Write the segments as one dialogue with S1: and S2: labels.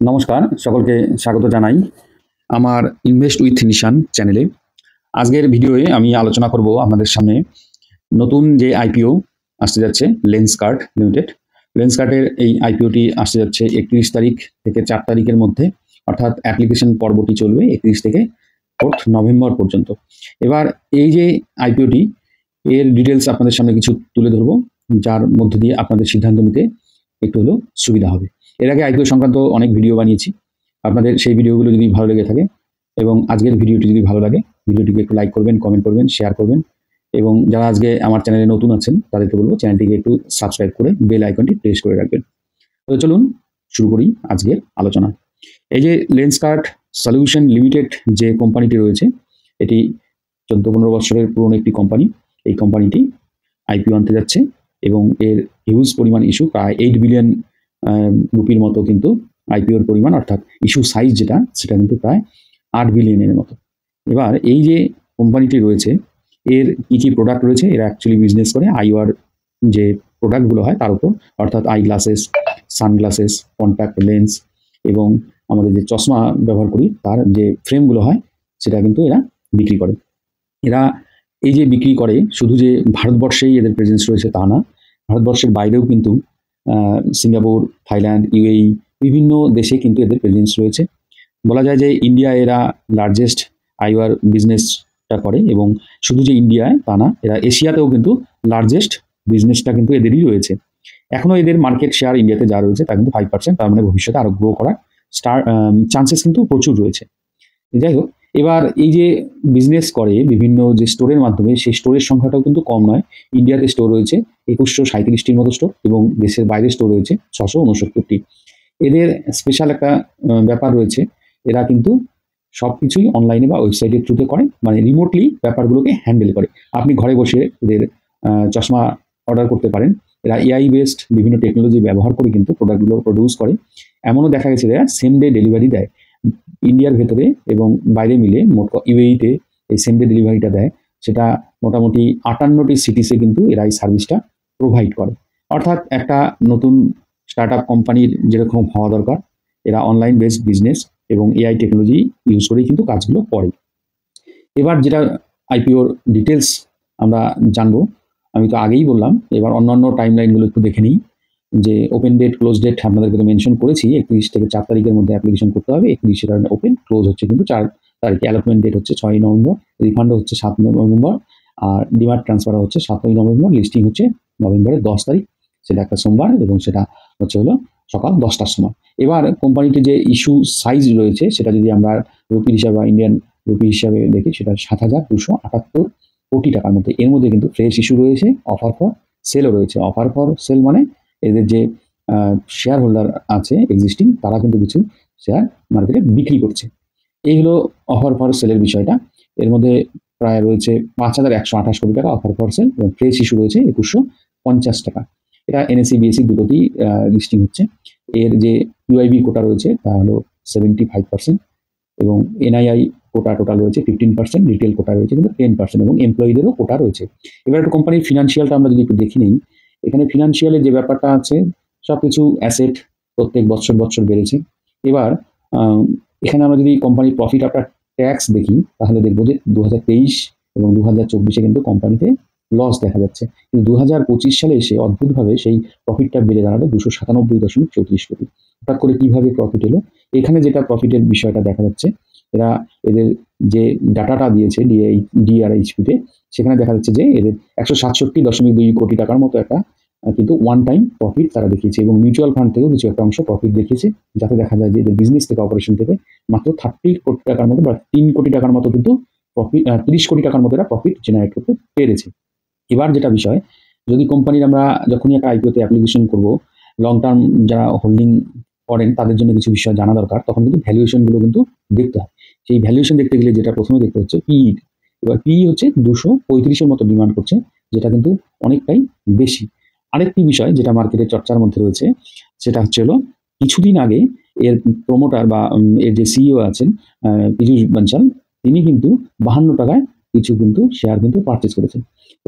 S1: নমস্কার, সকলকে স্বাগত জানাই আমার ইনভেস্ট উইথ নিশান চ্যানেলে। আজকের ভিডিওয়ে আমি আলোচনা করব আপনাদের সামনে নতুন যে আইপিও আসতে যাচ্ছে লেন্সকার্ট লিমিটেড। লেন্সকার্টের এই আইপিওটি আসতে যাচ্ছে 31 তারিখ থেকে 4 তারিখের মধ্যে, অর্থাৎ অ্যাপ্লিকেশন পর্বটি চলবে 31 থেকে 4 নভেম্বর পর্যন্ত। এবার এই যে আইপিওটি এর ডিটেলস আপনাদের সামনে কিছু তুলে ধরবো, যার মধ্যে দিয়ে আপনাদের সিদ্ধান্ত নিতে একটু হলেও সুবিধা হবে। এর আগে আইপিও সংক্রান্ত অনেক ভিডিও বানিয়েছি, আপনাদের সেই ভিডিওগুলো যদি ভালো লেগে থাকে এবং আজকের ভিডিওটি যদি ভালো লাগে, ভিডিওটিকে একটু লাইক করবেন, কমেন্ট করবেন, শেয়ার করবেন এবং যারা আজকে আমার চ্যানেলে নতুন আছেন তাদেরকে বলবো চ্যানেলটিকে একটু সাবস্ক্রাইব করে বেল আইকনটি প্রেস করে রাখবেন। তো চলুন শুরু করি আজকের আলোচনা। এই যে লেন্সকার্ট সলিউশন লিমিটেড যে কোম্পানিটি রয়েছে, এটি 14-15 বছরের পুরনো একটি কোম্পানি। এই কোম্পানিটি আইপিও আনতে যাচ্ছে এবং এর হিউজ পরিমাণ ইস্যু, প্রায় 8 বিলিয়ন রুপির মতো কিন্তু আইপিওর পরিমাণ, অর্থাৎ ইস্যু সাইজ যেটা সেটা কিন্তু প্রায় 8 বিলিয়নের মতো। এবার এই যে কোম্পানিটি রয়েছে এর কী কী প্রোডাক্ট রয়েছে, এরা অ্যাকচুয়ালি বিজনেস করে আইওয়ার যে প্রোডাক্টগুলো হয় তার উপর, অর্থাৎ I glasses, sunglasses, contact lens এবং আমাদের যে চশমা ব্যবহার করি তার যে ফ্রেমগুলো হয় সেটা কিন্তু এরা বিক্রি করে। এরা এই যে বিক্রি করে, শুধু যে ভারতবর্ষেই এদের প্রেজেন্স রয়েছে তা না, ভারতবর্ষের বাইরেও কিন্তু সিঙ্গাপুর, থাইল্যান্ড, ইউএই বিভিন্ন দেশে কিন্তু এদের প্রেজেন্স রয়েছে। বলা যায় যে ইন্ডিয়া এরা লার্জেস্ট আইওয়ার বিজনেসটা করে, এবং শুধু যে ইন্ডিয়ায় তা না, এরা এশিয়াতেও কিন্তু লার্জেস্ট বিজনেসটা কিন্তু এদেরই রয়েছে। এখনও এদের মার্কেট শেয়ার ইন্ডিয়াতে যা রয়েছে তা কিন্তু 5%, তার মানে ভবিষ্যতে আরও গ্রো করার চান্সেস কিন্তু প্রচুর রয়েছে। যাই হোক, এবার এই যে বিজনেস করে বিভিন্ন যে স্টোরের মাধ্যমে, সেই স্টোরের সংখ্যাটাও কিন্তু কম নয়। ইন্ডিয়াতে স্টোর রয়েছে 2137টির মতো স্টোর এবং দেশের বাইরে স্টোর রয়েছে 669টি। এদের স্পেশাল একটা ব্যাপার রয়েছে, এরা কিন্তু সব কিছুই অনলাইনে বা ওয়েবসাইটের থ্রুতে করে, মানে রিমোটলি ব্যাপারগুলোকে হ্যান্ডেল করে। আপনি ঘরে বসে এদের চশমা অর্ডার করতে পারেন। এরা এআই বেসড বিভিন্ন টেকনোলজি ব্যবহার করে কিন্তু প্রোডাক্টগুলো প্রডিউস করে। এমনও দেখা গেছে এরা সেম ডে ডেলিভারি দেয় ইন্ডিয়ার ভেতরে এবং বাইরে মিলে। মোট ইউএইতে এই সেম ডে ডেলিভারিটা দেয়, সেটা মোটামুটি 58টি সিটিসে কিন্তু এরা এই সার্ভিসটা প্রোভাইড করে। অর্থাৎ একটা নতুন স্টার্ট আপ কোম্পানির যেরকম হওয়া দরকার, এরা অনলাইন বেসড বিজনেস এবং এআই টেকনোলজি ইউজ করেই কিন্তু কাজগুলো করে। এবার যেটা আইপিওর ডিটেলস আমরা জানবো, আমি তো আগেই বললাম, এবার অন্যান্য টাইমলাইনগুলো একটু দেখে নিই। যে ওপেন ডেট, ক্লোজ ডেট আপনাদেরকে তো মেনশন করেছি, 31 থেকে 4 তারিখের মধ্যে অ্যাপ্লিকেশন করতে হবে। 31 কারণে ওপেন, ক্লোজ হচ্ছে কিন্তু 4 তারিখে। অ্যালটমেন্ট ডেট হচ্ছে 6 নভেম্বর, রিফান্ডও হচ্ছে 7 নভেম্বর, আর ডিমার্ট ট্রান্সফারও হচ্ছে 7 নভেম্বর, লিস্টিং হচ্ছে নভেম্বরের 10 তারিখ, সেটা একটা সোমবার, এবং সেটা হচ্ছে হলো সকাল 10টার সময়। এবার কোম্পানিটির যে ইস্যু সাইজ রয়েছে সেটা যদি আমরা রুপি হিসাবে বা ইন্ডিয়ান রুপি হিসাবে দেখি, সেটা 7,278 কোটি টাকার মধ্যে। এর মধ্যে কিন্তু ফ্রেশ ইস্যু রয়েছে, অফার ফর সেলও রয়েছে। অফার ফর সেল মানে এদের যে শেয়ার হোল্ডার আছে এক্সিস্টিং, তারা কিন্তু কিছু শেয়ার মার্কেটে বিক্রি করছে। এই হলো অফার ফর সেলের বিষয়টা। এর মধ্যে প্রায় রয়েছে 5,128 কোটি টাকা অফার ফর সেল, এবং ফ্রেশ ইস্যু রয়েছে 2,250 টাকা। এটা এনএসসি বিএসসি দুটোতেই লিস্টিং হচ্ছে। এর যে ইউআইবি কোটা রয়েছে তা হলো 75%, এবং এনআইআই কোটা টোটাল রয়েছে 15%, রিটেল কোটা রয়েছে কিন্তু 10%, এবং এমপ্লয়ীদেরও কোটা রয়েছে। এবার একটু কোম্পানির ফিনান্সিয়ালটা আমরা যদি একটু দেখে নিই, এখানে ফিনান্সিয়ালের যে ব্যাপারটা আছে, সব কিছু অ্যাসেট প্রত্যেক বছর বেড়েছে। এবার এখানে আমরা যদি কোম্পানির প্রফিট আফটার ট্যাক্স দেখি, তাহলে দেখবো যে 2023 এবং 2024 কিন্তু কোম্পানিতে লস দেখা যাচ্ছে, কিন্তু 2025 সালে এসে অদ্ভুতভাবে সেই প্রফিটটা বেড়ে দাঁড়ালো 297.34 কোটি। হঠাৎ করে কীভাবে প্রফিট এলো? এখানে যেটা প্রফিটের বিষয়টা দেখা যাচ্ছে, এরা এদের যে ডাটাটা দিয়েছে ডিআরএইচপিতে, সেখানে দেখা যাচ্ছে যে এদের 167.2 কোটি টাকার মতো একটা কিন্তু ওয়ান টাইম প্রফিট তারা দেখিয়েছে, এবং মিউচুয়াল ফান্ড থেকেও কিছু একটা অংশ প্রফিট দেখিয়েছে, যাতে দেখা যায় যে এদের বিজনেস থেকে, অপারেশন থেকে মাত্র 30 কোটি টাকার মতো বা 3 কোটি টাকার মতো কিন্তু প্রফিট, 30 কোটি টাকার মতো এরা প্রফিট জেনারেট করতে পেরেছে। এবার যেটা বিষয়, যদি কোম্পানির আমরা যখনই একটা আইপিওতে অ্যাপ্লিকেশন করব, লং টার্ম যারা হোল্ডিং করেন তাদের জন্য কিছু বিষয় জানা দরকার, তখন কিন্তু ভ্যালুয়েশনগুলো কিন্তু দেখতে হয়। সেই ভ্যালুয়েশন দেখতে গেলে যেটা প্রথমে দেখতে হচ্ছে পিই। এবার পিই হচ্ছে 235-এর মতো ডিমান্ড করছে, যেটা কিন্তু অনেকটাই বেশি। আরেকটি বিষয় যেটা মার্কেটে চর্চার মধ্যে রয়েছে, সেটা হচ্ছে হলো কিছুদিন আগে এর প্রমোটার বা এর যে সিইও আছেন পীযূষ বানসাল, তিনি কিন্তু 52 টাকায় কিছু কিন্তু শেয়ার কিন্তু পারচেজ করেছেন।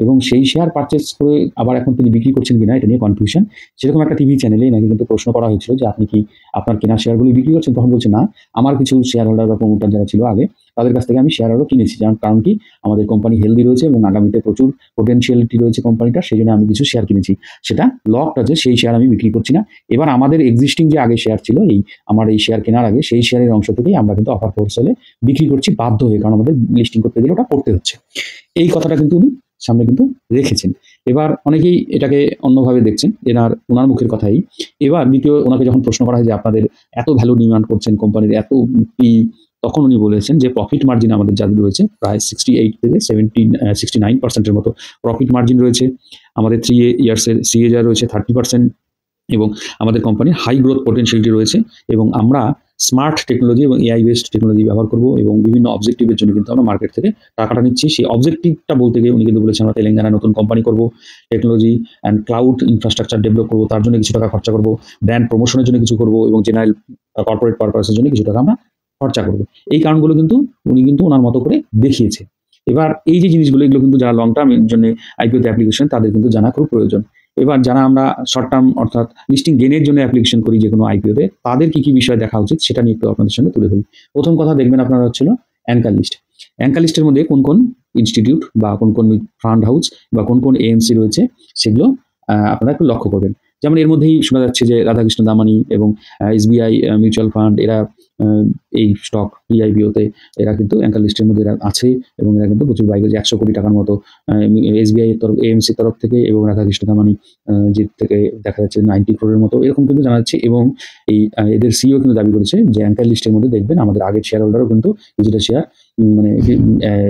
S1: এবং সেই শেয়ার পারচেস করে আবার এখন তিনি বিক্রি করছেন কিনা এটা নিয়ে কনফিউশন। সেরকম একটা টিভি চ্যানেলে নাকি কিন্তু প্রশ্ন করা হয়েছিল যে আপনি কি আপনার কেনা শেয়ারগুলি বিক্রি করছেন? তখন বলছে না, আমার কিছু শেয়ার হোল্ডার বা প্রমোটার যারা ছিল আগে তাদের কাছ থেকে আমি শেয়ার আরও কিনেছি। কারণ কি, আমাদের কোম্পানি হেলদি রয়েছে এবং আগামীতে প্রচুর পোটেনশিয়ালিটি রয়েছে কোম্পানিটার, সেই জন্য আমি কিছু শেয়ার কিনেছি। সেটা লকড আছে, সেই শেয়ার আমি বিক্রি করছি না। এবার আমাদের এক্সিস্টিং যে আগে শেয়ার ছিল, আমার এই শেয়ার কেনার আগে সেই শেয়ারের অংশ থেকেই আমরা কিন্তু অফার ফোর্স হলে বিক্রি করছি বাধ্য হয়ে, কারণ আমাদের লিস্টিং করতে গেলে ওটা করতে হচ্ছে। এই কথাটা কিন্তু উনি সামনে কিন্তু রেখেছেন। এবার অনেকেই এটাকে অন্যভাবে দেখছেন, ওনার মুখের কথাই। এবার দ্বিতীয় ওনাকে যখন প্রশ্ন করা হয় যে আপনাদের এত ভ্যালু ডিমান্ড করছেন কোম্পানির, এত পি, তখন উনি বলেছেন যে প্রফিট মার্জিন আমাদের যাদের রয়েছে প্রায় 68 থেকে 69% মতো প্রফিট মার্জিন রয়েছে। আমাদের 3 ইয়ার্সের CAGR রয়েছে 30%, এবং আমাদের কোম্পানির হাই গ্রোথ পোটেনশিয়ালিটি রয়েছে, এবং আমরা স্মার্ট টেকনোলজি এবং AI বেসড টেকনোলজি ব্যবহার করব, এবং বিভিন্ন অবজেক্টিভের জন্য কিন্তু আমরা মার্কেট থেকে টাকাটা নিচ্ছি। সেই অবজেক্টিভটা বলতে গিয়ে উনি কিন্তু বলেছেন আমরা তেলেঙ্গানায় নতুন কোম্পানি করব, technology and cloud infrastructure develop করবো, তার জন্য কিছু টাকা খরচা করবো, ব্র্যান্ড প্রমোশনের জন্য কিছু করবো, এবং জেনারেল কর্পোরেট পারপাসের জন্য কিছু টাকা আমরা খরচা করবো। এই কারণগুলো কিন্তু উনি কিন্তু ওনার মতো করে দেখিয়েছে। এবার এই যে জিনিসগুলো, এগুলো কিন্তু যারা লং টার্মের জন্য IPO তে অ্যাপ্লিকেশন, তাদের কিন্তু জানা খুব প্রয়োজন। এবার যারা আমরা শর্ট টার্ম অর্থাৎ লিস্টিং গেনের জন্য অ্যাপ্লিকেশন করি যে কোনো IPO-তে, তাদের কি বিষয় দেখা উচিত সেটা নিয়ে একটু আপনাদের সঙ্গে তুলে ধরি। প্রথম কথা দেখবেন আপনারা হচ্ছিল অ্যাঙ্কার লিস্ট। অ্যাঙ্কার লিস্টের মধ্যে কোন কোন ইনস্টিটিউট বা কোন কোন ফান্ড হাউস বা কোন কোন AMC রয়েছে সেগুলো আপনারা একটু লক্ষ্য করবেন। যেমন এর মধ্যেই শোনা যাচ্ছে যে রাধাকৃষ্ণ দামানি এবং SBI মিউচুয়াল ফান্ড, এরা এই স্টক PIBO-তে এরা কিন্তু অ্যাঙ্কার লিস্টের মধ্যে এরা আছে, এবং এরা কিন্তু প্রচুর বাইরে যে 100 কোটি টাকার মতো SBI এর তরফ, AMC তরফ থেকে, এবং রাধাকৃষ্ণ দামানি যে থেকে দেখা যাচ্ছে 90 crore মতো এরকম কিন্তু জানা যাচ্ছে। এবং এই এদের CEO কিন্তু দাবি করেছে যে অ্যাঙ্কার লিস্টের মধ্যে দেখবেন আমাদের আগের শেয়ার হোল্ডারও কিন্তু কিছুটা শেয়ার মানে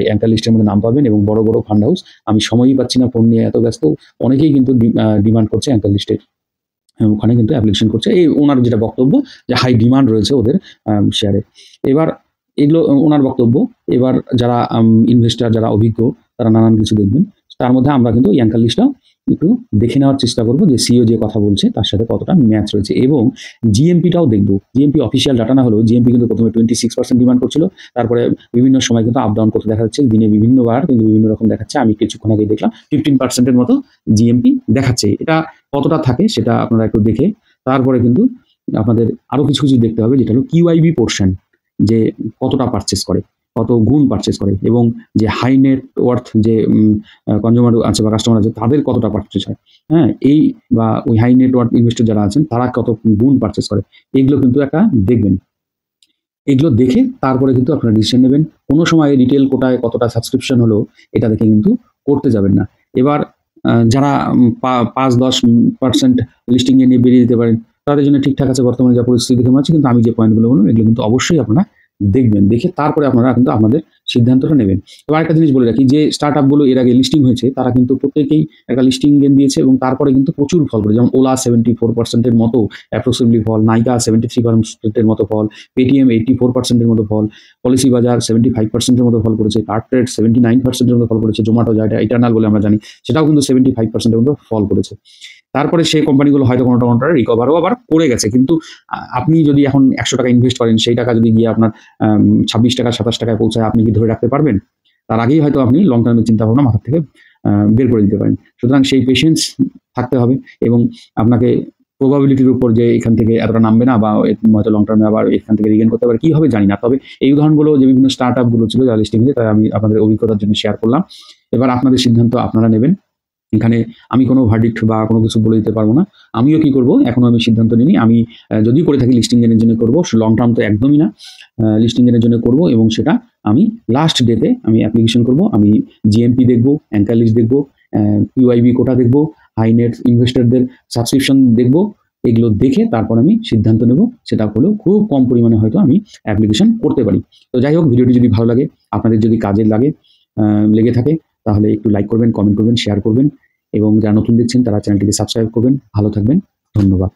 S1: অ্যাঙ্কার লিস্টের মধ্যে নাম পাবেন, এবং বড় বড় ফান্ড হাউস, আমি সময়ই পাচ্ছি না, ফোন নিয়ে এত ব্যস্ত, অনেকেই কিন্তু ডিমান্ড করছে অ্যাঙ্কার লিস্টের, ওখানে কিন্তু অ্যাপ্লিকেশন করছে। এই ওনার যেটা বক্তব্য যে হাই ডিমান্ড রয়েছে ওদের শেয়ারে। এবার এগুলো ওনার বক্তব্য। এবার যারা ইনভেস্টার, যারা অভিজ্ঞ, তারা নানান কিছু দেখবেন। তার মধ্যে আমরা কিন্তু অ্যাঙ্কার লিস্টটা একটু দেখে নেওয়ার চেষ্টা করব যে CEO যে কথা বলছে তার সাথে কতটা ম্যাচ রয়েছে, এবং GMP-টাও দেখব। GMP অফিসিয়াল ডাটা না হলেও GMP কিন্তু প্রথমে 26% ডিমান্ড করছিল, তারপরে বিভিন্ন সময় কিন্তু আপ ডাউন করতে দেখা যাচ্ছে, দিনে বিভিন্নবার কিন্তু বিভিন্ন রকম দেখাচ্ছে। আমি কিছুক্ষণ আগে দেখলাম 15%-এর মতো GMP দেখাচ্ছে। এটা কতটা থাকে সেটা আপনারা একটু দেখে তারপরে কিন্তু আপনাদের আরও কিছু কিছু দেখতে হবে, যেটা হলো QIB পোর্শন, যে কতটা পারচেস করে, কত গুণ পারচেস করে, এবং যে হাই নেট ওয়ার্থ যে কনজিউমার আছে বা কাস্টমার আছে তাদের কতটা পারচেস হয়, হ্যাঁ, এই বা ওই হাই নেট ওয়ার্থ ইনভেস্টর যারা আছেন তারা কত গুণ পারচেস করে, এগুলো কিন্তু একটা দেখবেন। এগুলো দেখে তারপরে কিন্তু আপনারা ডিসিশন নেবেন। কোনো সময় রিটেল কোটায় কতটা সাবস্ক্রিপশন হলো এটা দেখে কিন্তু করতে যাবেন না। এবার যারা 5-10% লিস্টিং নিয়ে বেরিয়ে দিতে পারেন, তাদের জন্য ঠিকঠাক আছে বর্তমানে যা পরিস্থিতি দেখে মনে হচ্ছে। কিন্তু আমি যে পয়েন্টগুলো বললাম এগুলো কিন্তু অবশ্যই আপনারা দেখবেন, দেখে তারপরে আপনারা কিন্তু আপনাদের সিদ্ধান্তটা নেবেন। এবার একটা জিনিস বলে রাখি, যে স্টার্টআপগুলো এর আগে লিস্টিং হয়েছে তারা কিন্তু প্রত্যেকেই একটা লিস্টিং গেন দিয়েছে, এবং তারপরে কিন্তু প্রচুর ফল করে। যেমন ওলা 74%-এর মতো অ্যাপ্রক্সিমেটলি ফল, নাইকা 73%-এর মতো ফল, পেটিএম 84%-এর মতো ফল, পলিসি বাজার 75%-এর মতো ফল করেছে, কার্টরেট 79%-এর মতো ফল করেছে, জোম্যাটো যেটা ইটার্নাল বলে আমরা জানি সেটাও কিন্তু 75%-এর মতো ফল করেছে। তারপরে সেই কোম্পানিগুলো হয়তো কোনোটা রিকভারও আবার করে গেছে। কিন্তু আপনি যদি এখন 100 টাকা ইনভেস্ট করেন, সেই টাকা যদি গিয়ে আপনার 26 টাকা 27 টাকায় পৌঁছায়, আপনি কি ধরে রাখতে পারবেন? তার আগেই হয়তো আপনি লং টার্মের চিন্তাভাবনা মাথা থেকে বের করে দিতে পারেন। সুতরাং সেই পেশেন্স থাকতে হবে, এবং আপনাকে প্রবাবিলিটির উপর যে এখান থেকে এতটা নামবে না, বা হয়তো লং টার্মে আবার এখান থেকে রিগেন করতে পারে, কী হবে জানি না। তবে এই উদাহরণগুলো যে বিভিন্ন স্টার্টআপগুলো ছিল যারা লিস্টিং হয়েছে, তাই আমি আপনাদের অভিজ্ঞতার জন্য শেয়ার করলাম। এবার আপনাদের সিদ্ধান্ত আপনারা নেবেন। এখানে আমি কোনো ভার্ডিক্ট বা কোনো কিছু বলে দিতে পারবো না। আমিও কি করব, এখনও আমি সিদ্ধান্ত নিইনি। আমি যদি করে থাকি লিস্টিং গেনের জন্য করব, লং টার্ম তো একদমই না, লিস্টিং গেনের জন্য করব, এবং সেটা আমি লাস্ট ডেতে আমি অ্যাপ্লিকেশন করব। আমি GMP দেখব, অ্যাঙ্কার লিস্ট দেখব, QIB কোটা দেখব, হাই নেট ইনভেস্টরদের সাবস্ক্রিপশন দেখব। এগুলো দেখে তারপর আমি সিদ্ধান্ত নেব। সেটা হলেও খুব কম পরিমাণে হয়তো আমি অ্যাপ্লিকেশন করতে পারি। তো যাই হোক, ভিডিওটি যদি ভালো লাগে, আপনাদের যদি কাজে লেগে থাকে, তাহলে একটু লাইক করবেন, কমেন্ট করবেন, শেয়ার করবেন, এবং যারা নতুন দেখছেন তারা চ্যানেলটিকে সাবস্ক্রাইব করবেন। ভালো থাকবেন, ধন্যবাদ।